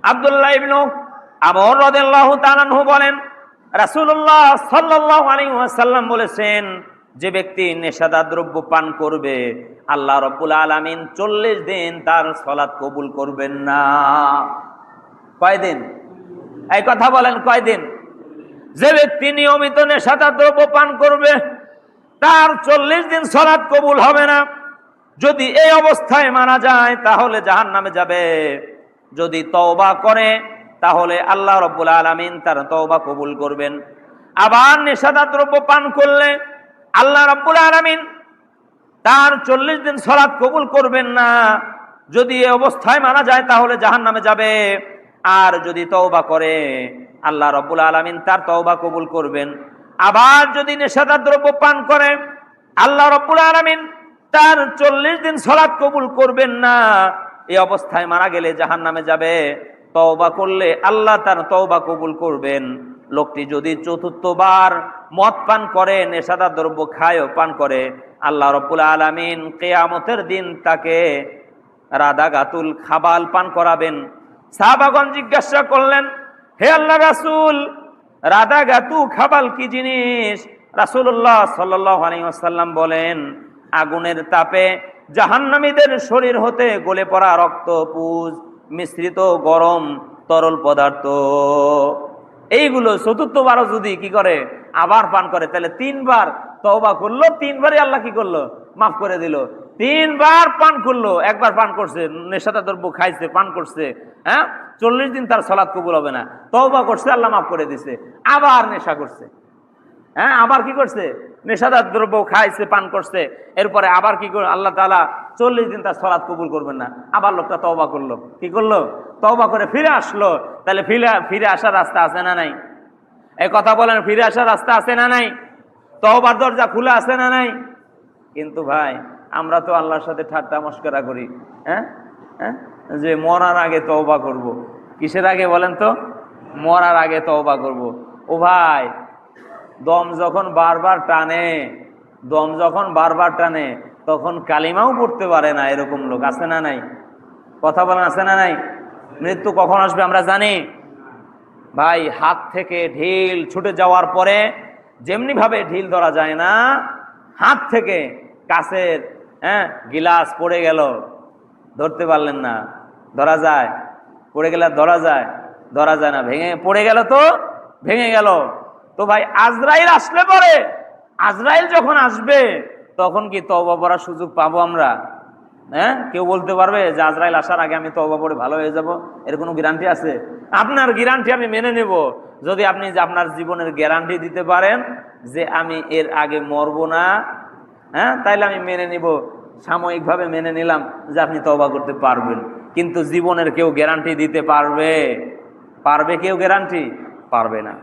আব্দুল্লাহ ইবনে আমর রাদিয়াল্লাহু তাআলা আনহু বলেন, রাসূলুল্লাহ সাল্লাল্লাহু আলাইহি ওয়াসাল্লাম বলেছেন, যে ব্যক্তি নেশাদার দ্রব্য পান করবে, আল্লাহ রাব্বুল আলামিন 40 দিন তার সালাত কবুল করবেন না। কয়দিন? এই কথা বলেন, কয়দিন? যে ব্যক্তি নিয়মিত নেশাদার দ্রব্য পান করবে, তার 40 দিন সালাত কবুল হবে না। যদি এই অবস্থায় মারা যায় তাহলে জাহান্নামে যাবে। যদি তওবা করে তাহলে আল্লাহ রাব্বুল আলামিন তার তওবা কবুল করবেন। আবার নেশাদার দ্রব্য পান করলে আল্লাহ রাব্বুল আলামিন তার 40 দিন সালাত কবুল করবেন না। যদি এই অবস্থায় মারা যায় তাহলে জাহান্নামে যাবে। আর যদি তওবা করে আল্লাহ রাব্বুল আলামিন তার তওবা কবুল করবেন। আবার যদি নেশাদার দ্রব্য পান করে আল্লাহ রাব্বুল আলামিন তার 40 দিন সালাত কবুল করবেন না। এই অবস্থায় মারা গেলে জাহান্নামে যাবে। তওবা করলে আল্লাহ তার তওবা কবুল করবেন। লোকটি যদি চতুর্থবার মদ পান করে, নেশাদার দ্রব্য খায় ও পান করে, আল্লাহ রাব্বুল আলামিন কিয়ামতের দিন তাকে রাদাগাতুল খাবাল পান করাবেন। সাহাবাগণ জিজ্ঞাসা করলেন, হে আল্লাহর রাসূল, রাদাগাতু খাবাল কি জিনিস? রাসূলুল্লাহ সাল্লাল্লাহু আলাইহি ওয়াসাল্লাম বলেন, আগুনের তাপে জাহান্নামীদের শরীর হতে গলে পড়া রক্ত, পুজ মিশ্রিত গরম তরল পদার্থ। এইগুলো চতুর্থবারও যদি কি করে আবার পান করে, তাহলে 3 বার তওবা করলো, 3 বারই আল্লাহ কি করলো? মাফ করে দিল। 3 বার পান করলো, একবার পান করছে, নেশাদার দ্রব্য খাইছে, পান করছে, হ্যাঁ, 40 দিন তার সালাত কবুল হবে না। তওবা করছে, আল্লাহ মাফ করে দিছে। আবার নেশা করছে, হ্যাঁ, আবার কি করছে? নেশাদার দ্রব্য খাইছে, পান করছে। এরপরে আবার কি করে আল্লাহ তাআলা 40 দিন তার সালাত কবুল করবেন না। আবার লোকটা তওবা করলো, কি করলো? তওবা করে ফিরে আসলো। তাহলে ফিরে আসার রাস্তা আছে না নাই? এই কথা বলেন, ফিরে আসার রাস্তা আছে না নাই? তওবার দরজা খোলা আছে না নাই? কিন্তু ভাই, আমরা তো আল্লাহর সাথে ঠাট্টা মশকরা করি, হ্যাঁ হ্যাঁ, যে মরার আগে তওবা করব। কিসের আগে বলেন তো? মরার আগে তওবা করব। ও ভাই, দম যখন বারবার টানে, তখন কালিমাও পড়তে পারে না, এরকম লোক আছে না নাই? কথা বলেন, আছে না নাই? মৃত্যু কখন আসবে আমরা জানি ভাই। হাত থেকে ঢিল ছুটে যাওয়ার পরে যেমনি ভাবে ঢিল ধরা যায় না, হাত থেকে কাছের গিলাস পড়ে গেল, ধরতে পারলেন না, ধরা যায়? পড়ে গেলে ধরা যায়? ধরা যায় না। ভেঙে পড়ে গেল তো ভেঙে গেল। তো ভাই, আজরাইল আসলে পরে, আজরাইল যখন আসবে তখন কি তওবা করার সুযোগ পাবো আমরা? হ্যাঁ, কেউ বলতে পারবে যে আজরাইল আসার আগে আমি তওবা করে ভালো হয়ে যাব? এর কোনো গ্যারান্টি আছে? আপনার গ্যারান্টি আমি মেনে নেব যদি আপনি আপনার জীবনের গ্যারান্টি দিতে পারেন যে আমি এর আগে মরবো না, হ্যাঁ, তাইলে আমি মেনে নিব, সাময়িকভাবে মেনে নিলাম যে আপনি তওবা করতে পারবেন। কিন্তু জীবনের কেউ গ্যারান্টি দিতে পারবে? কেউ গ্যারান্টি পারবে না।